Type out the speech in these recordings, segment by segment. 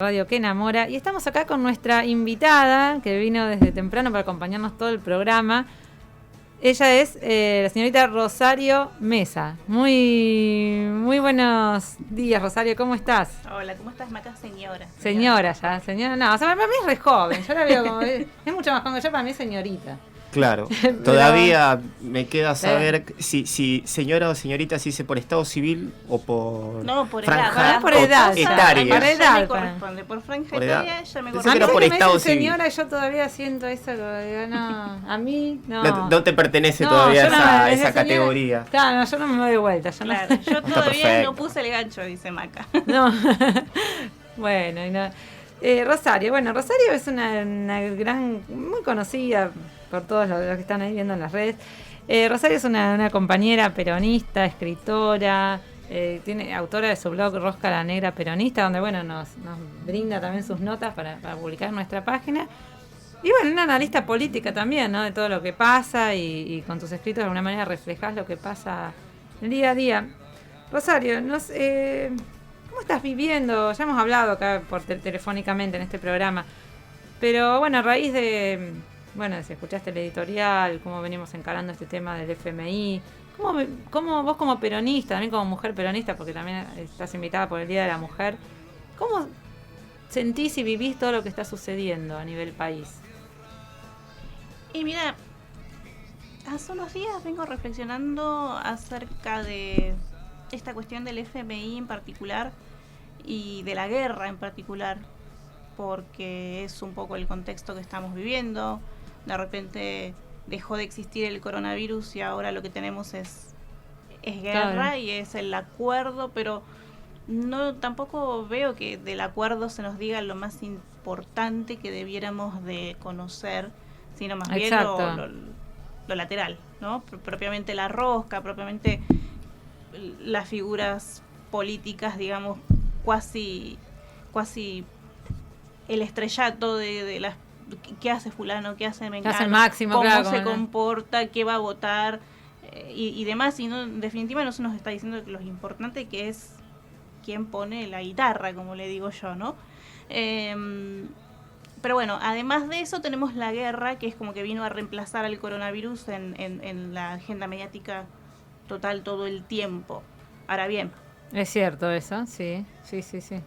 Radio que enamora, y estamos acá con nuestra invitada que vino desde temprano para acompañarnos todo el programa. Ella es la señorita Rosario Mesa. Muy buenos días, Rosario, ¿cómo estás? Hola, ¿cómo estás, Maca? Señora Ya, señora, no, o sea, para mí es re joven, yo la veo como, es mucho más joven, yo para mí es señorita. Claro, todavía me queda saber si señora o señorita se dice por estado civil o por franja por edad, etaria. Por edad me corresponde, por franja etaria ya me corresponde. Pensé que era por estado civil. Señora, yo todavía siento eso, digo, no, a mí no. No te pertenece todavía esa categoría. Claro, yo no me doy vuelta. Yo todavía no puse el gancho, dice Maca. No. Bueno, Rosario es una gran, muy conocida por todos los que están ahí viendo en las redes. Rosario es una compañera peronista, escritora, tiene autora de su blog Rosca la Negra Peronista, donde nos brinda también sus notas para publicar en nuestra página. Y una analista política también, ¿no? De todo lo que pasa y con tus escritos de alguna manera reflejás lo que pasa el día a día. Rosario, ¿cómo estás viviendo? Ya hemos hablado acá telefónicamente en este programa, pero a raíz de, si escuchaste el editorial, cómo venimos encarando este tema del FMI, ¿cómo vos como peronista, también como mujer peronista, porque también estás invitada por el Día de la Mujer, cómo sentís y vivís todo lo que está sucediendo a nivel país? Y mira, hace unos días vengo reflexionando acerca de esta cuestión del FMI en particular y de la guerra en particular, porque es un poco el contexto que estamos viviendo. De repente dejó de existir el coronavirus y ahora lo que tenemos es guerra, claro. Y es el acuerdo, pero no tampoco veo que del acuerdo se nos diga lo más importante que debiéramos de conocer, sino más bien lo lateral, ¿no? Propiamente la rosca, propiamente las figuras políticas, digamos, cuasi el estrellato de las qué hace fulano, qué hace Mengano, hace Máximo, cómo claro, se comporta, qué va a votar y demás, y no, en definitiva no se nos está diciendo lo importante que es quién pone la guitarra, como le digo yo, ¿no? Pero además de eso tenemos la guerra, que es como que vino a reemplazar al coronavirus en la agenda mediática total todo el tiempo. Ahora bien, es cierto eso, sí.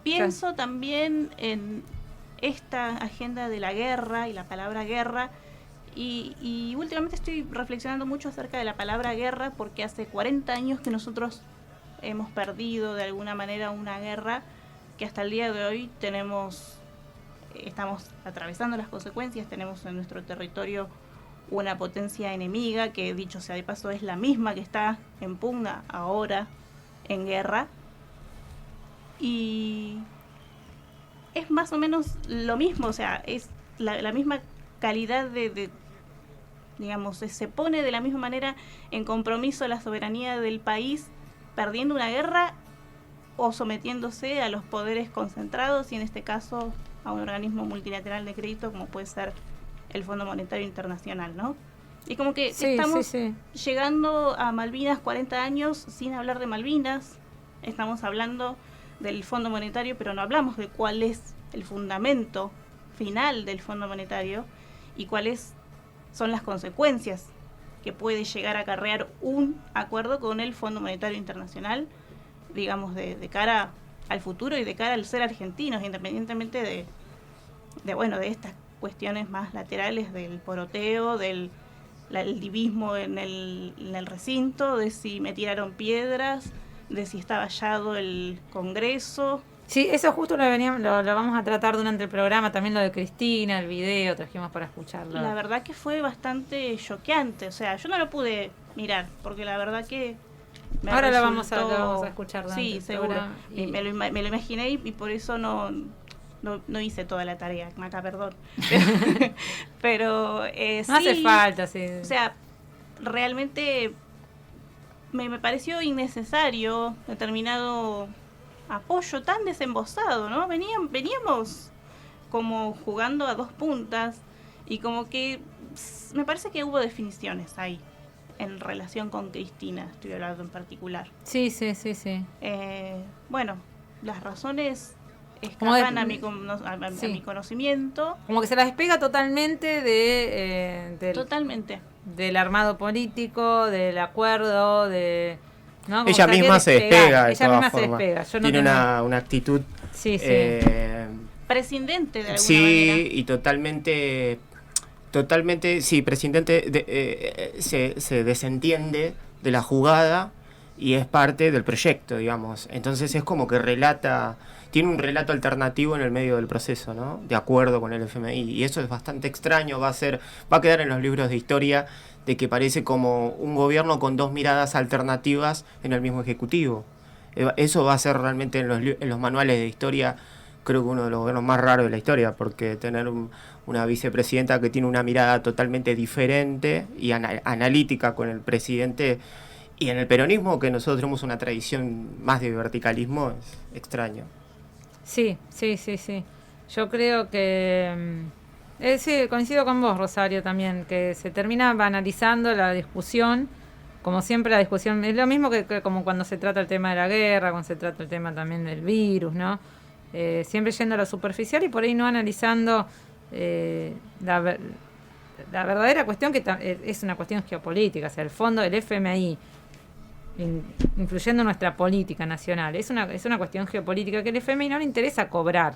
Pienso también en esta agenda de la guerra y la palabra guerra, y últimamente estoy reflexionando mucho acerca de la palabra guerra, porque hace 40 años que nosotros hemos perdido de alguna manera una guerra que hasta el día de hoy estamos atravesando las consecuencias. Tenemos en nuestro territorio una potencia enemiga que, dicho sea de paso, es la misma que está en pugna ahora en guerra, y es más o menos lo mismo, o sea, es la misma calidad de digamos, se pone de la misma manera en compromiso la soberanía del país perdiendo una guerra o sometiéndose a los poderes concentrados, y en este caso a un organismo multilateral de crédito como puede ser el Fondo Monetario Internacional, ¿no? Y como que estamos llegando a Malvinas 40 años sin hablar de Malvinas. Estamos hablando del Fondo Monetario, pero no hablamos de cuál es el fundamento final del Fondo Monetario y cuáles son las consecuencias que puede llegar a acarrear un acuerdo con el Fondo Monetario Internacional, digamos, de cara al futuro y de cara al ser argentinos, independientemente de estas cuestiones más laterales del poroteo, del divismo en el recinto, de si me tiraron piedras, de si está vallado el Congreso. Sí, eso justo lo vamos a tratar durante el programa, también lo de Cristina, el video, trajimos para escucharlo. La verdad que fue bastante choqueante, o sea, yo no lo pude mirar, porque la verdad que ahora lo vamos a escuchar. Sí, seguro. Y me lo imaginé y por eso no hice toda la tarea, Maca, perdón. Pero no sí, hace falta, sí. O sea, realmente me pareció innecesario determinado apoyo tan desembosado, ¿no? Veníamos como jugando a dos puntas y como que me parece que hubo definiciones ahí en relación con Cristina, estoy hablando en particular. Sí. Las razones escapan a mi sí, conocimiento. como que se la despega totalmente Totalmente. del armado político, del acuerdo, ¿no? Como Ella que misma se despega, de ella todas misma se formas. despega. Yo no Tiene tengo- una actitud... Sí, sí. Prescindente de alguna Sí, manera. y totalmente, sí, presidente se desentiende de la jugada y es parte del proyecto, digamos. Entonces es como que tiene un relato alternativo en el medio del proceso, ¿no? De acuerdo con el FMI. Y eso es bastante extraño, va a quedar en los libros de historia de que parece como un gobierno con dos miradas alternativas en el mismo ejecutivo. Eso va a ser realmente en los manuales de historia, creo que uno de los gobiernos más raros de la historia, porque tener una vicepresidenta que tiene una mirada totalmente diferente y analítica con el presidente, y en el peronismo, que nosotros tenemos una tradición más de verticalismo, es extraño. Sí, sí, sí, sí. Yo creo que... sí, coincido con vos, Rosario, también, que se termina banalizando la discusión. Como siempre la discusión es lo mismo que como cuando se trata el tema de la guerra, cuando se trata el tema también del virus, ¿no? Siempre yendo a lo superficial y por ahí no analizando la verdadera cuestión, que es una cuestión geopolítica. O sea, el fondo del FMI influyendo en nuestra política nacional. Es una cuestión geopolítica que el FMI no le interesa cobrar.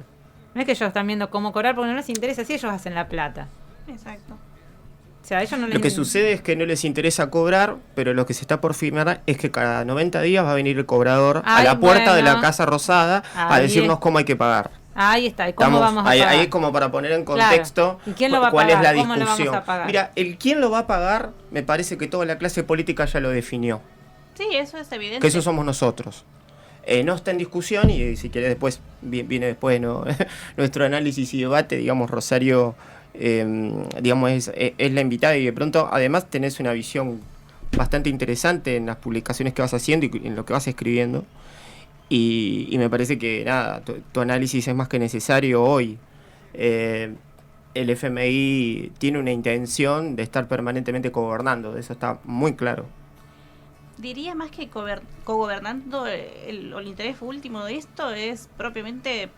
No es que ellos están viendo cómo cobrar porque no les interesa si ellos hacen la plata. Exacto. O sea, a ellos no les... Lo que sucede es que no les interesa cobrar, pero lo que se está por firmar es que cada 90 días va a venir el cobrador a la puerta de la Casa Rosada a decirnos cómo hay que pagar. Ahí está, ¿y cómo vamos a pagar? Ahí es como para poner en contexto, ¿y quién lo va a cuál pagar? es la ¿Cómo lo discusión. vamos a pagar? Mira, el quién lo va a pagar, me parece que toda la clase política ya lo definió. Sí, eso es evidente. Que eso somos nosotros. No está en discusión, y si querés después, viene después, ¿no? Nuestro análisis y debate, digamos, Rosario, digamos, es la invitada, y de pronto además tenés una visión bastante interesante en las publicaciones que vas haciendo y en lo que vas escribiendo, y me parece que nada, tu análisis es más que necesario hoy. El FMI tiene una intención de estar permanentemente gobernando, eso está muy claro. Diría más que cogobernando, el interés último de esto es propiamente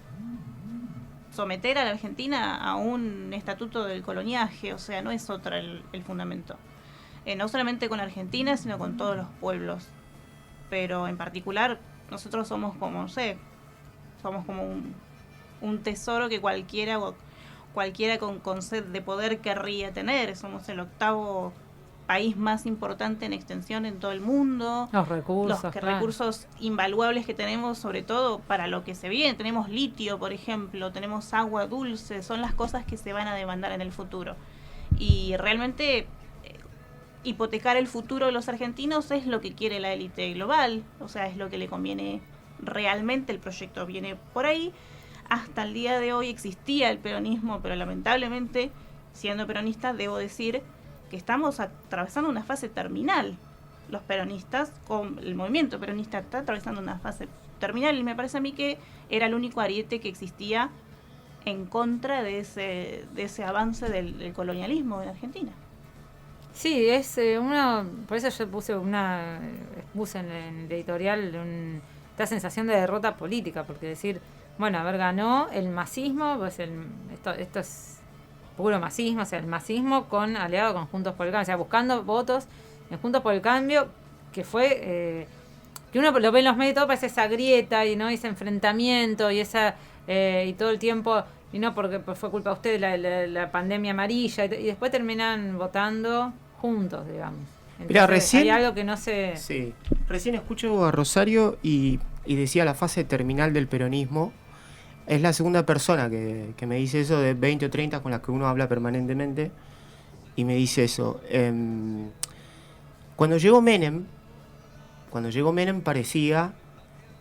someter a la Argentina a un estatuto del coloniaje, o sea, no es otro el fundamento. No solamente con Argentina, sino con todos los pueblos. Pero en particular, nosotros somos como, no sé, somos como un tesoro que cualquiera con sed de poder querría tener. Somos el octavo país más importante en extensión en todo el mundo. Los recursos, recursos invaluables que tenemos, sobre todo para lo que se viene. Tenemos litio, por ejemplo, tenemos agua dulce, son las cosas que se van a demandar en el futuro. Y realmente hipotecar el futuro de los argentinos es lo que quiere la élite global, o sea, es lo que le conviene realmente. El proyecto viene por ahí. Hasta el día de hoy existía el peronismo, pero lamentablemente, siendo peronista, debo decir que estamos atravesando una fase terminal. Los peronistas, con el movimiento peronista, está atravesando una fase terminal, y me parece a mí que era el único ariete que existía en contra de ese avance del colonialismo en Argentina. Sí, es por eso yo puse en el editorial esta sensación de derrota política, porque decir, bueno, a ver, ganó el masismo, pues esto es puro masismo, o sea, el masismo aliado con Juntos por el Cambio, o sea, buscando votos en Juntos por el Cambio, que fue, que uno lo ve en los medios, todo parece esa grieta, y no ese enfrentamiento, y y todo el tiempo, y no porque fue culpa de ustedes la pandemia amarilla, y después terminan votando juntos, digamos. Entonces, mirá, recién hay algo que no se... Sí, recién escucho a Rosario y decía la fase terminal del peronismo. Es la segunda persona que me dice eso, de 20 o 30 con las que uno habla permanentemente, y me dice eso. Cuando llegó Menem parecía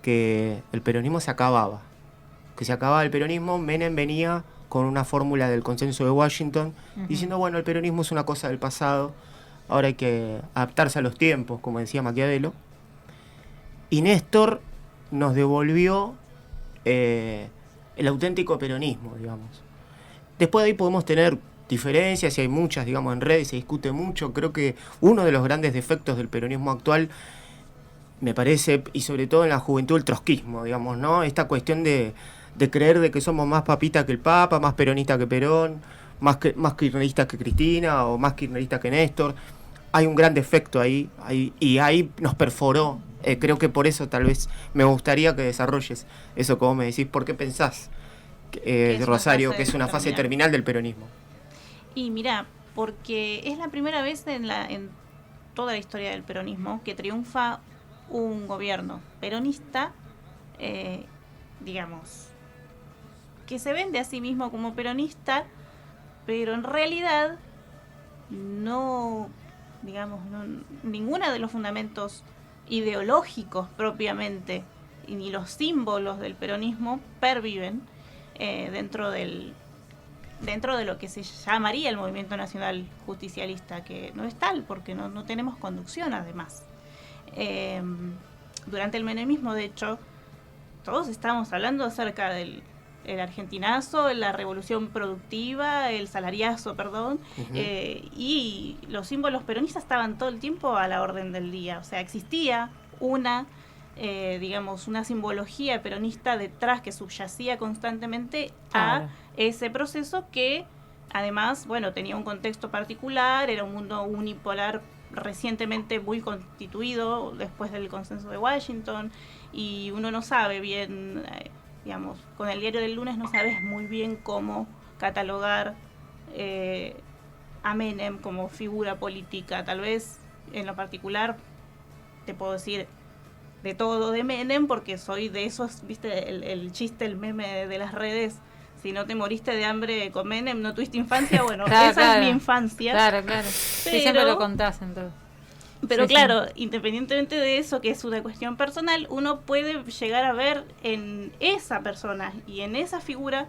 que el peronismo se acababa. Que se acababa el peronismo. Menem venía con una fórmula del consenso de Washington, diciendo, bueno, el peronismo es una cosa del pasado, ahora hay que adaptarse a los tiempos, como decía Maquiavelo. Y Néstor nos devolvió el auténtico peronismo, digamos. Después de ahí podemos tener diferencias, y hay muchas, digamos, en redes se discute mucho. Creo que uno de los grandes defectos del peronismo actual, me parece, y sobre todo en la juventud, el trotskismo, digamos, ¿no? Esta cuestión de de creer de que somos más papita que el Papa, más peronista que Perón, más kirchneristas que Cristina o más kirchneristas que Néstor. Hay un gran defecto ahí y ahí nos perforó. Creo que por eso tal vez me gustaría que desarrolles eso que vos me decís. ¿Por qué pensás, Rosario, que es una fase terminal del peronismo? Y mira, porque es la primera vez en toda la historia del peronismo que triunfa un gobierno peronista, digamos, que se vende a sí mismo como peronista, pero en realidad no, digamos, ninguna de los fundamentos ideológicos propiamente y ni los símbolos del peronismo perviven dentro de lo que se llamaría el movimiento nacional justicialista, que no es tal porque no tenemos conducción además. Durante el menemismo, de hecho, todos estábamos hablando acerca del argentinazo, la revolución productiva, el salariazo, perdón, y los símbolos peronistas estaban todo el tiempo a la orden del día. O sea, existía una simbología peronista detrás que subyacía constantemente a ese proceso que, además, bueno, tenía un contexto particular, era un mundo unipolar recientemente muy constituido después del consenso de Washington, y uno no sabe bien, digamos, con el diario del lunes no sabes muy bien cómo catalogar a Menem como figura política. Tal vez en lo particular te puedo decir de todo de Menem porque soy de esos, viste, el chiste, el meme de las redes: si no te moriste de hambre con Menem, no tuviste infancia. Bueno, esa es mi infancia. Claro. Pero, sí, siempre lo contás entonces. Pero sí, claro, independientemente de eso, que es una cuestión personal, uno puede llegar a ver en esa persona y en esa figura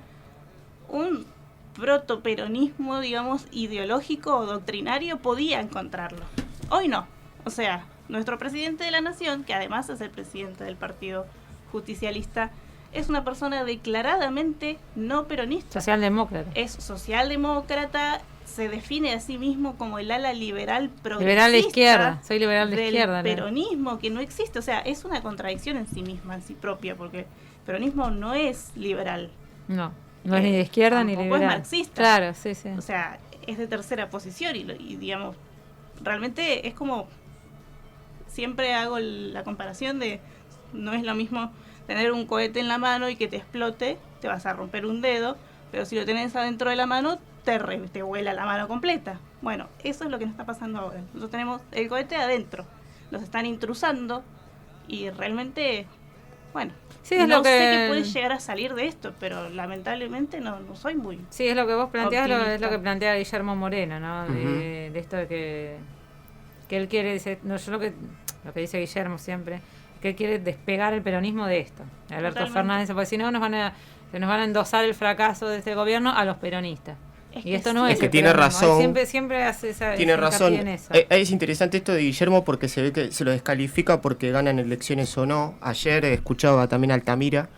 un protoperonismo, digamos, ideológico o doctrinario. Podía encontrarlo. Hoy no. O sea, nuestro presidente de la nación, que además es el presidente del Partido Justicialista, es una persona declaradamente no peronista. Socialdemócrata. Es socialdemócrata, se define a sí mismo como el ala liberal progresista. Liberal de izquierda, soy liberal de izquierda. Peronismo, que no existe. O sea, es una contradicción en sí misma, en sí propia, porque el peronismo no es liberal. No es ni de izquierda ni liberal. Es marxista. Claro, sí. O sea, es de tercera posición y digamos, realmente es como, siempre hago la comparación de, no es lo mismo tener un cohete en la mano y que te explote, te vas a romper un dedo, pero si lo tenés adentro de la mano, te vuela la mano completa. Bueno, eso es lo que nos está pasando ahora. Nosotros tenemos el cohete adentro, nos están intrusando y realmente, bueno, sí, es no lo que... sé qué puede llegar a salir de esto, pero lamentablemente no soy muy... Sí, es lo que vos planteás, es lo que optimista. plantea Guillermo Moreno, ¿no? Uh-huh. De esto de que él quiere, dice, no, yo lo que dice Guillermo siempre, que él quiere despegar el peronismo de esto. Alberto Totalmente. Fernández, porque si no se nos van a endosar el fracaso de este gobierno a los peronistas. Y esto no es que el tiene peronismo. razón. Él siempre hace tiene razón. en eso. Es interesante esto de Guillermo porque se ve que se lo descalifica porque ganan elecciones o no. Ayer escuchaba también a Altamira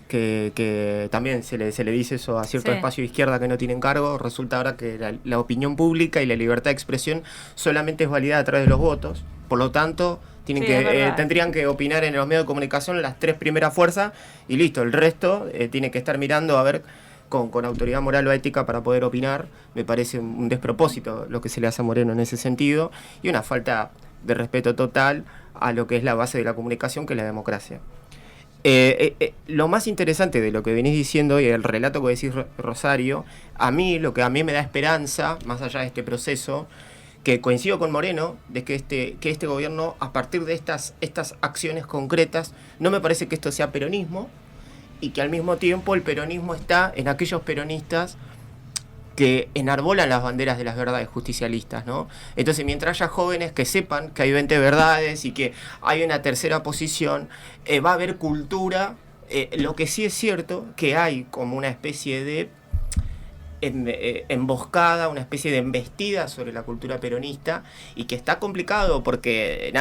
que también se le dice eso a cierto espacio de izquierda que no tienen cargo. Resulta ahora que la opinión pública y la libertad de expresión solamente es validada a través de los votos. Por lo tanto, tendrían que opinar en los medios de comunicación las tres primeras fuerzas y listo. El resto tiene que estar mirando a ver con autoridad moral o ética para poder opinar. Me parece un despropósito lo que se le hace a Moreno en ese sentido y una falta de respeto total a lo que es la base de la comunicación, que es la democracia. Lo más interesante de lo que venís diciendo y el relato que decís, Rosario, lo que a mí me da esperanza, más allá de este proceso, que coincido con Moreno, de que este gobierno, a partir de estas acciones concretas, no me parece que esto sea peronismo, y que al mismo tiempo el peronismo está en aquellos peronistas que enarbolan las banderas de las verdades justicialistas, ¿no? Entonces, mientras haya jóvenes que sepan que hay 20 verdades y que hay una tercera posición, va a haber cultura. Lo que sí es cierto, que hay como una especie de emboscada, una especie de embestida sobre la cultura peronista, y que está complicado porque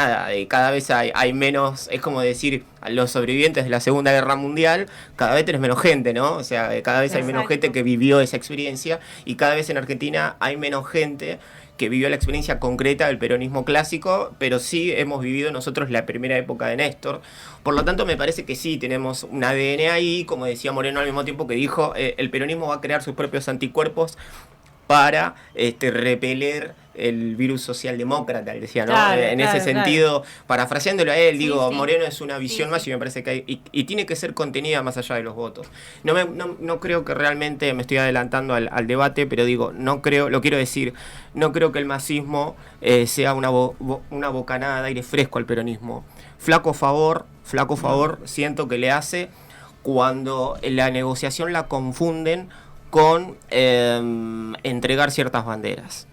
cada vez hay menos, es como decir, a los sobrevivientes de la Segunda Guerra Mundial, cada vez tenés menos gente, ¿no? O sea, cada vez hay menos gente que vivió esa experiencia, y cada vez en Argentina hay menos gente que vivió la experiencia concreta del peronismo clásico, pero sí hemos vivido nosotros la primera época de Néstor. Por lo tanto, me parece que sí tenemos un ADN ahí, como decía Moreno al mismo tiempo que dijo, el peronismo va a crear sus propios anticuerpos para repeler el virus socialdemócrata, decía, ¿no? Claro, En ese sentido, parafraseándolo a él, Sí, digo, sí. Moreno es una visión Sí, más sí. y me parece que hay, y tiene que ser contenida más allá de los votos. No creo que realmente, me estoy adelantando al debate, pero digo, no creo, lo quiero decir, no creo que el masismo sea una bocanada de aire fresco al peronismo. Flaco favor siento que le hace cuando la negociación la confunden con entregar ciertas banderas.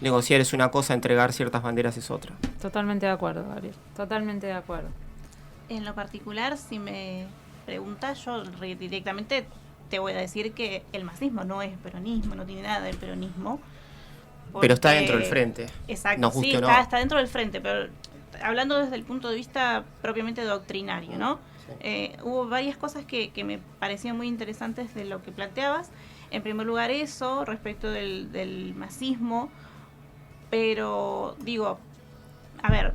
Negociar es una cosa, entregar ciertas banderas es otra. Totalmente de acuerdo, Gabriel. Totalmente de acuerdo. En lo particular, si me preguntas, yo directamente te voy a decir que el masismo no es peronismo, no tiene nada del peronismo. Pero está porque- dentro del frente. Exacto, Nos guste sí, o no. está dentro del frente, pero hablando desde el punto de vista propiamente doctrinario, ¿no? Hubo varias cosas que me parecían muy interesantes de lo que planteabas. En primer lugar eso, respecto del masismo, pero digo, a ver,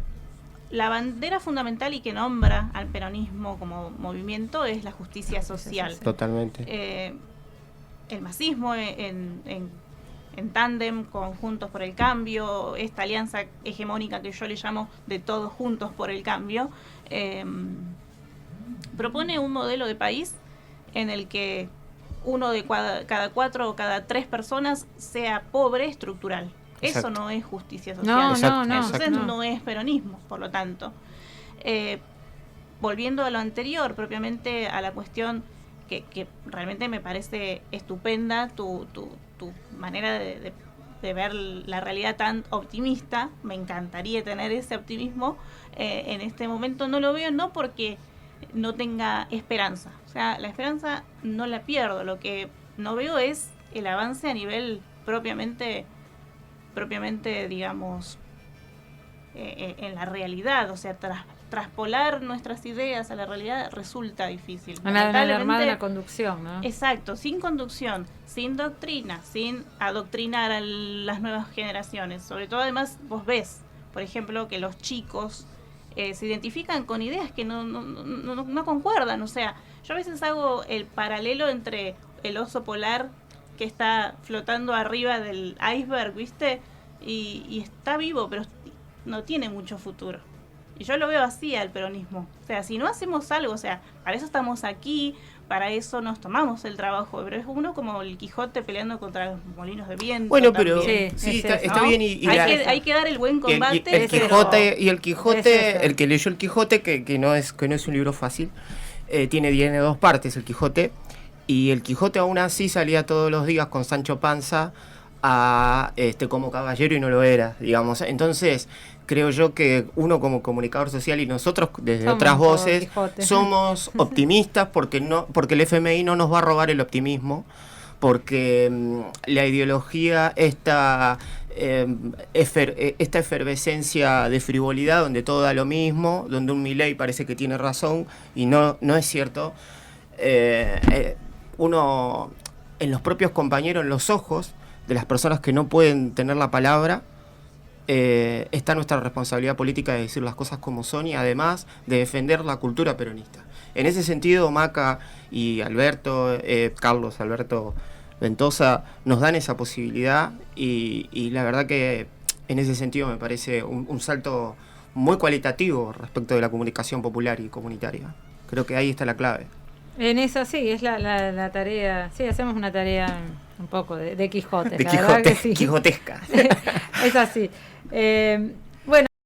la bandera fundamental y que nombra al peronismo como movimiento es la justicia social. Totalmente. El masismo en tándem con Juntos por el Cambio, esta alianza hegemónica que yo le llamo de todos juntos por el cambio, propone un modelo de país en el que uno de cada 4 o cada 3 personas sea pobre estructural. Exacto. Eso no es justicia social. No, Exacto, no, no. Entonces no. no es peronismo, por lo tanto. Volviendo a lo anterior, propiamente a la cuestión que realmente me parece estupenda, tu manera de ver la realidad tan optimista, me encantaría tener ese optimismo, en este momento no lo veo, no porque no tenga esperanza, o sea, la esperanza no la pierdo, lo que no veo es el avance a nivel propiamente digamos, en la realidad, o sea, traspolar nuestras ideas a la realidad resulta difícil. En la armada de Lamentablemente, la conducción, ¿no? exacto, sin conducción, sin doctrina, sin adoctrinar a las nuevas generaciones. Sobre todo, además, vos ves, por ejemplo, que los chicos se identifican con ideas que no concuerdan. O sea, yo a veces hago el paralelo entre el oso polar que está flotando arriba del iceberg, ¿viste? Y está vivo, pero no tiene mucho futuro. Y yo lo veo así al peronismo. O sea, si no hacemos algo, o sea, para eso estamos aquí, para eso nos tomamos el trabajo. Pero es uno como el Quijote peleando contra los molinos de viento. Bueno, pero también. Sí, está, es está eso. bien y Hay que dar el buen combate. el Quijote, y el Es Quijote, eso. el que leyó el Quijote, que no es un libro fácil, tiene 2 partes el Quijote, y el Quijote aún así salía todos los días con Sancho Panza a como caballero y no lo era, digamos. Entonces, creo yo que uno como comunicador social y nosotros desde Somos otras todos voces Quijote. somos optimistas porque el FMI no nos va a robar el optimismo, porque la ideología esta efervescencia de frivolidad donde todo da lo mismo, donde un Milei parece que tiene razón y no es cierto. Uno, en los propios compañeros, en los ojos de las personas que no pueden tener la palabra, está nuestra responsabilidad política de decir las cosas como son y además de defender la cultura peronista. En ese sentido, Maca y Alberto, Carlos Alberto Ventosa, nos dan esa posibilidad y la verdad que en ese sentido me parece un salto muy cualitativo respecto de la comunicación popular y comunitaria. Creo que ahí está la clave. En eso sí, es la tarea. Sí, hacemos una tarea un poco de Quijote. De la verdad Quijote, que sí. quijotesca. Es así.